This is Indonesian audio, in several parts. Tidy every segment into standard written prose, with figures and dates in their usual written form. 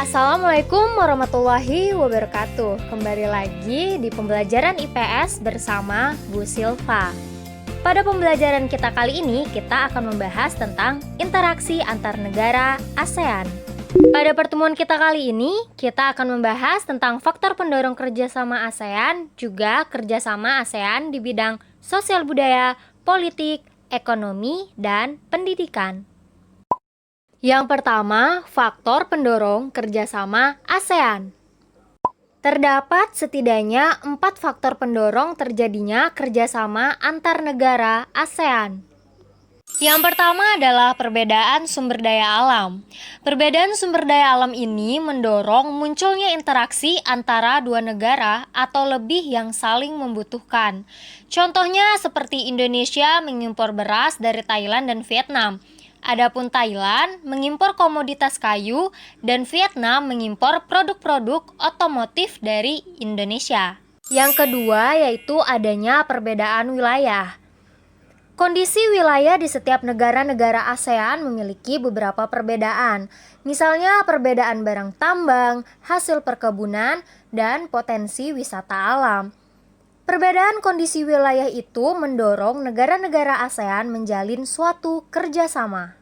Assalamualaikum warahmatullahi wabarakatuh. Kembali lagi di pembelajaran IPS bersama Bu Silva. Pada pembelajaran kita kali ini, kita akan membahas tentang interaksi antar negara ASEAN. Pada pertemuan kita kali ini, kita akan membahas tentang faktor pendorong kerjasama ASEAN, juga kerjasama ASEAN di bidang sosial budaya, politik, ekonomi, dan pendidikan. Yang pertama, faktor pendorong kerjasama ASEAN. Terdapat setidaknya 4 faktor pendorong terjadinya kerjasama antar negara ASEAN. Yang pertama adalah perbedaan sumber daya alam. Perbedaan sumber daya alam ini mendorong munculnya interaksi antara dua negara atau lebih yang saling membutuhkan. Contohnya seperti Indonesia mengimpor beras dari Thailand dan Vietnam. Adapun Thailand mengimpor komoditas kayu dan Vietnam mengimpor produk-produk otomotif dari Indonesia. Yang kedua yaitu adanya perbedaan wilayah. Kondisi wilayah di setiap negara-negara ASEAN memiliki beberapa perbedaan. Misalnya perbedaan barang tambang, hasil perkebunan, dan potensi wisata alam. Perbedaan kondisi wilayah itu mendorong negara-negara ASEAN menjalin suatu kerjasama.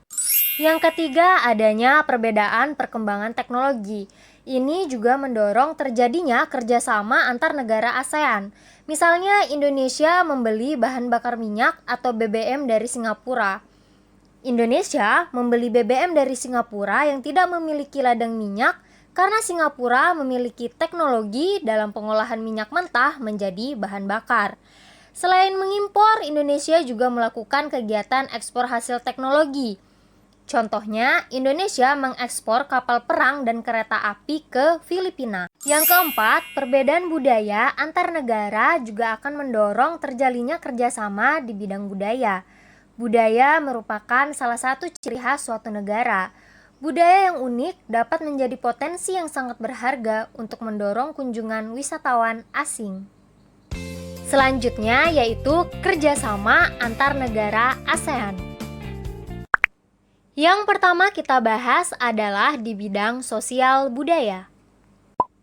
Yang ketiga, adanya perbedaan perkembangan teknologi. Ini juga mendorong terjadinya kerjasama antar negara ASEAN. Misalnya, Indonesia membeli bahan bakar minyak atau BBM dari Singapura. Indonesia membeli BBM dari Singapura yang tidak memiliki ladang minyak karena Singapura memiliki teknologi dalam pengolahan minyak mentah menjadi bahan bakar. Selain mengimpor, Indonesia juga melakukan kegiatan ekspor hasil teknologi. Contohnya, Indonesia mengekspor kapal perang dan kereta api ke Filipina. Yang keempat, perbedaan budaya antar negara juga akan mendorong terjalinnya kerjasama di bidang budaya. Budaya merupakan salah satu ciri khas suatu negara. Budaya yang unik dapat menjadi potensi yang sangat berharga untuk mendorong kunjungan wisatawan asing. Selanjutnya yaitu kerjasama antar negara ASEAN. Yang pertama kita bahas adalah di bidang sosial budaya.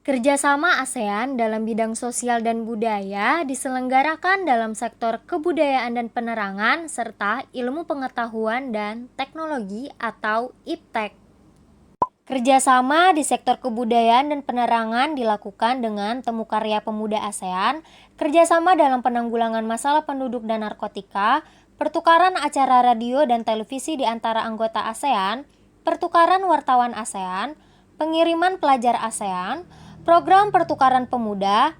Kerjasama ASEAN dalam bidang sosial dan budaya diselenggarakan dalam sektor kebudayaan dan penerangan serta ilmu pengetahuan dan teknologi atau IPTEK. Kerjasama di sektor kebudayaan dan penerangan dilakukan dengan Temu Karya Pemuda ASEAN, kerjasama dalam penanggulangan masalah penduduk dan narkotika, pertukaran acara radio dan televisi di antara anggota ASEAN, pertukaran wartawan ASEAN, pengiriman pelajar ASEAN, program pertukaran pemuda,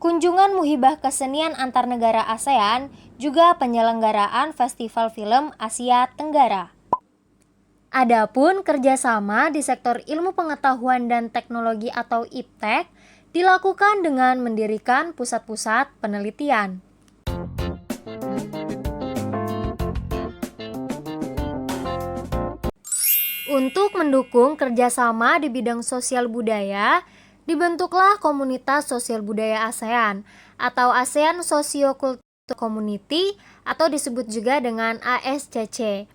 kunjungan muhibah kesenian antar negara ASEAN, juga penyelenggaraan Festival Film Asia Tenggara. Adapun kerjasama di sektor ilmu pengetahuan dan teknologi atau IPTEK dilakukan dengan mendirikan pusat-pusat penelitian. Untuk mendukung kerjasama di bidang sosial budaya, dibentuklah Komunitas Sosial Budaya ASEAN atau ASEAN Socio-Cultural Community atau disebut juga dengan ASCC.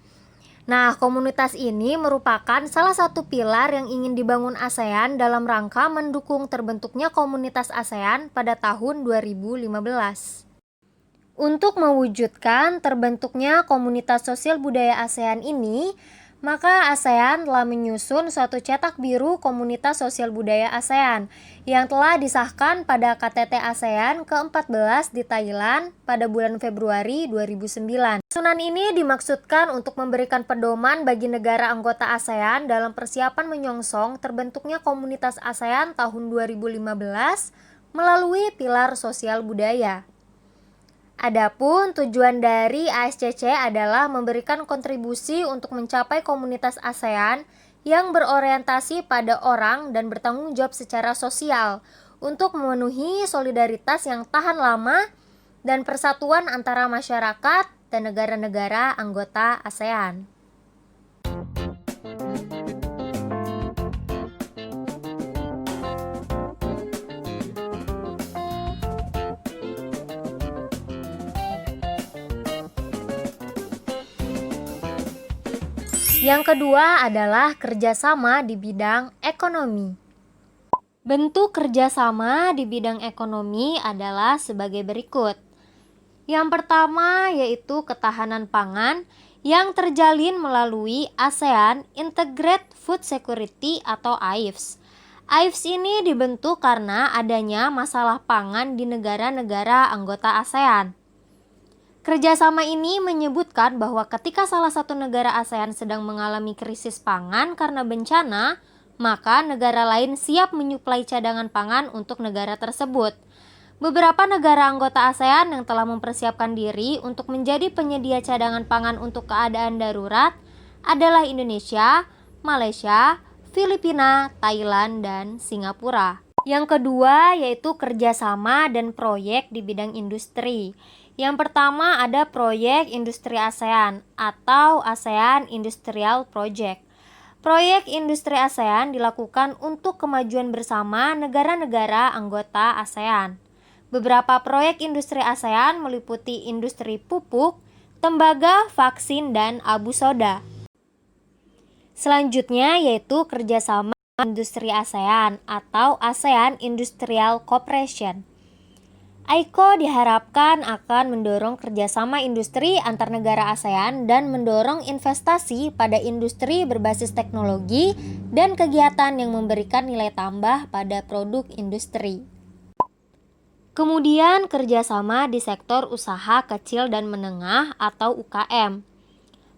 Nah, komunitas ini merupakan salah satu pilar yang ingin dibangun ASEAN dalam rangka mendukung terbentuknya komunitas ASEAN pada tahun 2015. Untuk mewujudkan terbentuknya komunitas sosial budaya ASEAN ini, maka ASEAN telah menyusun suatu cetak biru komunitas sosial budaya ASEAN yang telah disahkan pada KTT ASEAN ke-14 di Thailand pada bulan Februari 2009. Susunan ini dimaksudkan untuk memberikan pedoman bagi negara anggota ASEAN dalam persiapan menyongsong terbentuknya komunitas ASEAN tahun 2015 melalui pilar sosial budaya. Adapun tujuan dari ASCC adalah memberikan kontribusi untuk mencapai komunitas ASEAN yang berorientasi pada orang dan bertanggung jawab secara sosial untuk memenuhi solidaritas yang tahan lama dan persatuan antara masyarakat dan negara-negara anggota ASEAN. Yang kedua adalah kerjasama di bidang ekonomi. Bentuk kerjasama di bidang ekonomi adalah sebagai berikut. Yang pertama yaitu ketahanan pangan yang terjalin melalui ASEAN Integrated Food Security atau AIFS. AIFS ini dibentuk karena adanya masalah pangan di negara-negara anggota ASEAN. Kerjasama ini menyebutkan bahwa ketika salah satu negara ASEAN sedang mengalami krisis pangan karena bencana, maka negara lain siap menyuplai cadangan pangan untuk negara tersebut. Beberapa negara anggota ASEAN yang telah mempersiapkan diri untuk menjadi penyedia cadangan pangan untuk keadaan darurat adalah Indonesia, Malaysia, Filipina, Thailand, dan Singapura. Yang kedua yaitu kerjasama dan proyek di bidang industri. Yang pertama ada proyek industri ASEAN atau ASEAN Industrial Project. Proyek industri ASEAN dilakukan untuk kemajuan bersama negara-negara anggota ASEAN. Beberapa proyek industri ASEAN meliputi industri pupuk, tembaga, vaksin, dan abu soda. Selanjutnya yaitu kerjasama industri ASEAN atau ASEAN Industrial Cooperation. AICO diharapkan akan mendorong kerjasama industri antar negara ASEAN dan mendorong investasi pada industri berbasis teknologi dan kegiatan yang memberikan nilai tambah pada produk industri. Kemudian kerjasama di sektor usaha kecil dan menengah atau UKM.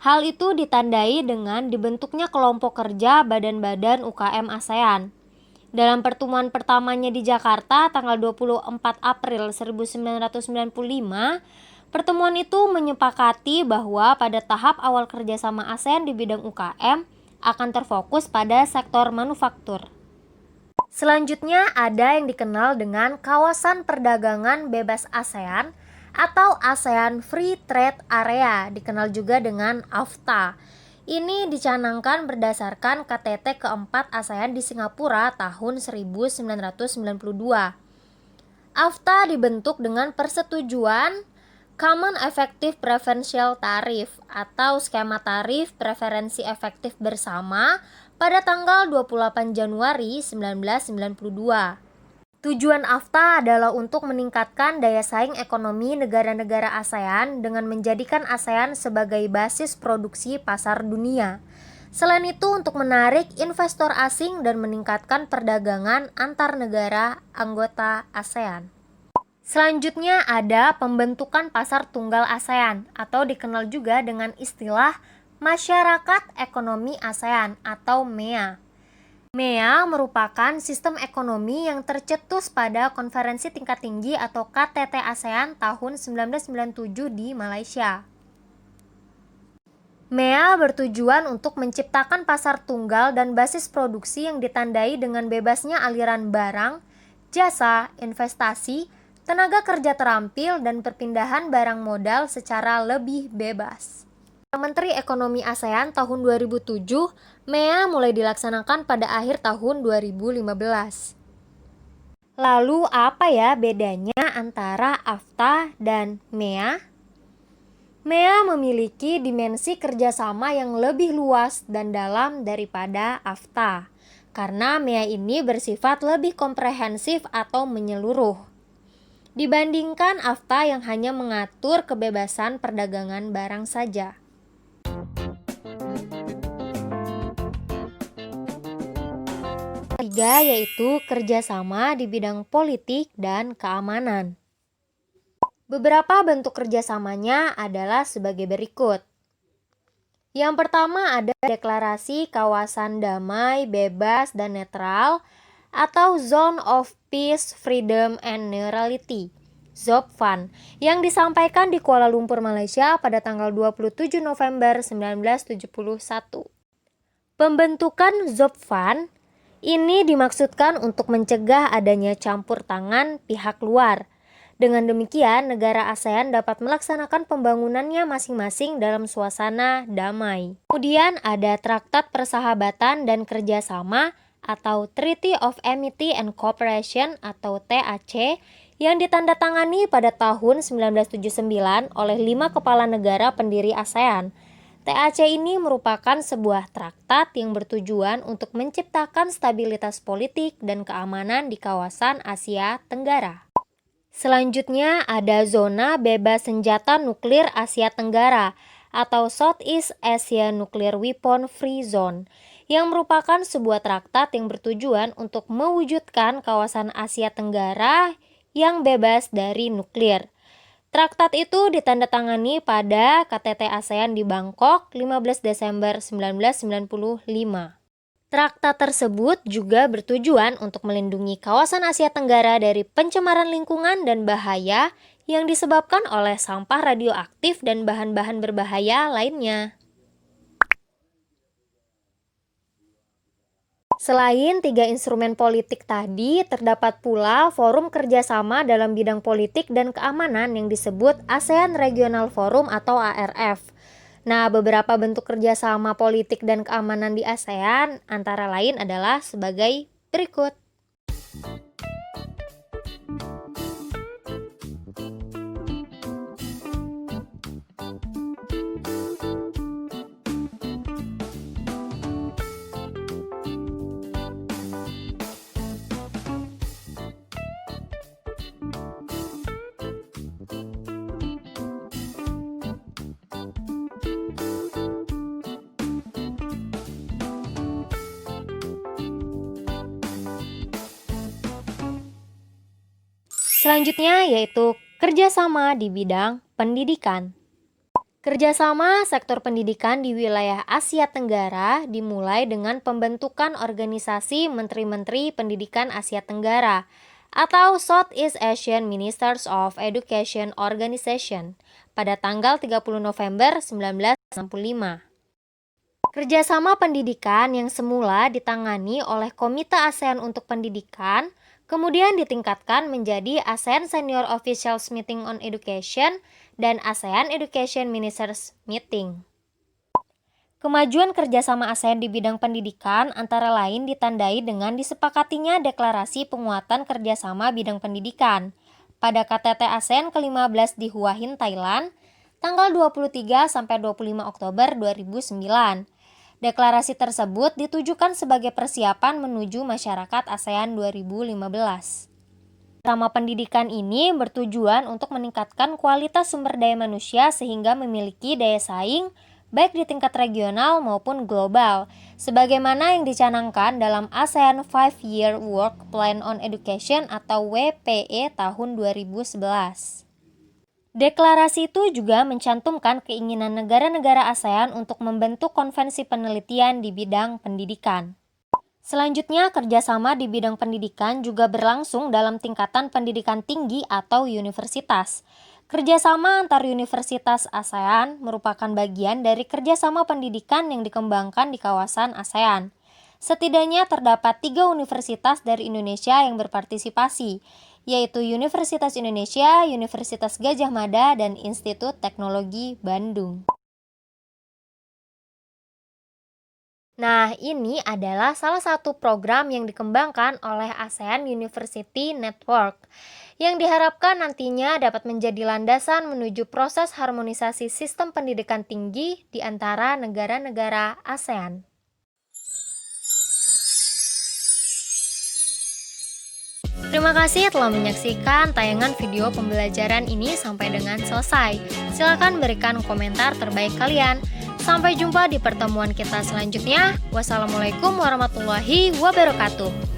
Hal itu ditandai dengan dibentuknya kelompok kerja badan-badan UKM ASEAN. Dalam pertemuan pertamanya di Jakarta tanggal 24 April 1995, pertemuan itu menyepakati bahwa pada tahap awal kerjasama ASEAN di bidang UKM akan terfokus pada sektor manufaktur. Selanjutnya ada yang dikenal dengan Kawasan Perdagangan Bebas ASEAN atau ASEAN Free Trade Area, dikenal juga dengan AFTA. Ini dicanangkan berdasarkan KTT keempat ASEAN di Singapura tahun 1992. AFTA dibentuk dengan persetujuan Common Effective Preferential Tariff atau skema tarif preferensi efektif bersama pada tanggal 28 Januari 1992. Tujuan AFTA adalah untuk meningkatkan daya saing ekonomi negara-negara ASEAN dengan menjadikan ASEAN sebagai basis produksi pasar dunia. Selain itu untuk menarik investor asing dan meningkatkan perdagangan antar negara anggota ASEAN. Selanjutnya ada pembentukan pasar tunggal ASEAN atau dikenal juga dengan istilah Masyarakat Ekonomi ASEAN atau MEA. MEA merupakan sistem ekonomi yang tercetus pada Konferensi Tingkat Tinggi atau KTT ASEAN tahun 1997 di Malaysia. MEA bertujuan untuk menciptakan pasar tunggal dan basis produksi yang ditandai dengan bebasnya aliran barang, jasa, investasi, tenaga kerja terampil, dan perpindahan barang modal secara lebih bebas. Menteri Ekonomi ASEAN tahun 2007, MEA mulai dilaksanakan pada akhir tahun 2015. Lalu apa ya bedanya antara AFTA dan MEA? MEA memiliki dimensi kerjasama yang lebih luas dan dalam daripada AFTA, karena MEA ini bersifat lebih komprehensif atau menyeluruh dibandingkan AFTA yang hanya mengatur kebebasan perdagangan barang saja. Ketiga yaitu kerjasama di bidang politik dan keamanan. Beberapa bentuk kerjasamanya adalah sebagai berikut. Yang pertama ada Deklarasi Kawasan Damai, Bebas, dan Netral atau Zone of Peace, Freedom, and Neutrality (ZOPFAN) yang disampaikan di Kuala Lumpur, Malaysia pada tanggal 27 November 1971. Pembentukan ZOPFAN ini dimaksudkan untuk mencegah adanya campur tangan pihak luar. Dengan demikian, negara ASEAN dapat melaksanakan pembangunannya masing-masing dalam suasana damai. Kemudian ada Traktat Persahabatan dan Kerjasama atau Treaty of Amity and Cooperation atau TAC yang ditandatangani pada tahun 1979 oleh 5 kepala negara pendiri ASEAN. TAC ini merupakan sebuah traktat yang bertujuan untuk menciptakan stabilitas politik dan keamanan di kawasan Asia Tenggara. Selanjutnya ada Zona Bebas Senjata Nuklir Asia Tenggara atau Southeast Asia Nuclear Weapon Free Zone, yang merupakan sebuah traktat yang bertujuan untuk mewujudkan kawasan Asia Tenggara yang bebas dari nuklir. Traktat itu ditandatangani pada KTT ASEAN di Bangkok 15 Desember 1995. Traktat tersebut juga bertujuan untuk melindungi kawasan Asia Tenggara dari pencemaran lingkungan dan bahaya yang disebabkan oleh sampah radioaktif dan bahan-bahan berbahaya lainnya. Selain tiga instrumen politik tadi, terdapat pula forum kerjasama dalam bidang politik dan keamanan yang disebut ASEAN Regional Forum atau ARF. Nah, beberapa bentuk kerjasama politik dan keamanan di ASEAN antara lain adalah sebagai berikut. Selanjutnya yaitu kerjasama di bidang pendidikan. Kerjasama sektor pendidikan di wilayah Asia Tenggara dimulai dengan pembentukan organisasi Menteri-Menteri Pendidikan Asia Tenggara atau Southeast Asian Ministers of Education Organization pada tanggal 30 November 1965. Kerjasama pendidikan yang semula ditangani oleh Komite ASEAN untuk Pendidikan kemudian ditingkatkan menjadi ASEAN Senior Officials Meeting on Education dan ASEAN Education Ministers Meeting. Kemajuan kerjasama ASEAN di bidang pendidikan antara lain ditandai dengan disepakatinya deklarasi penguatan kerjasama bidang pendidikan pada KTT ASEAN ke-15 di Hua Hin, Thailand, tanggal 23-25 Oktober 2009. Deklarasi tersebut ditujukan sebagai persiapan menuju masyarakat ASEAN 2015. Kerjasama pendidikan ini bertujuan untuk meningkatkan kualitas sumber daya manusia sehingga memiliki daya saing baik di tingkat regional maupun global, sebagaimana yang dicanangkan dalam ASEAN 5-Year Work Plan on Education atau WPE tahun 2011. Deklarasi itu juga mencantumkan keinginan negara-negara ASEAN untuk membentuk konvensi penelitian di bidang pendidikan. Selanjutnya, kerjasama di bidang pendidikan juga berlangsung dalam tingkatan pendidikan tinggi atau universitas. Kerjasama antar universitas ASEAN merupakan bagian dari kerjasama pendidikan yang dikembangkan di kawasan ASEAN. Setidaknya terdapat 3 universitas dari Indonesia yang berpartisipasi, yaitu Universitas Indonesia, Universitas Gadjah Mada, dan Institut Teknologi Bandung. Nah, ini adalah salah satu program yang dikembangkan oleh ASEAN University Network, yang diharapkan nantinya dapat menjadi landasan menuju proses harmonisasi sistem pendidikan tinggi di antara negara-negara ASEAN. Terima kasih telah menyaksikan tayangan video pembelajaran ini sampai dengan selesai. Silakan berikan komentar terbaik kalian. Sampai jumpa di pertemuan kita selanjutnya. Wassalamualaikum warahmatullahi wabarakatuh.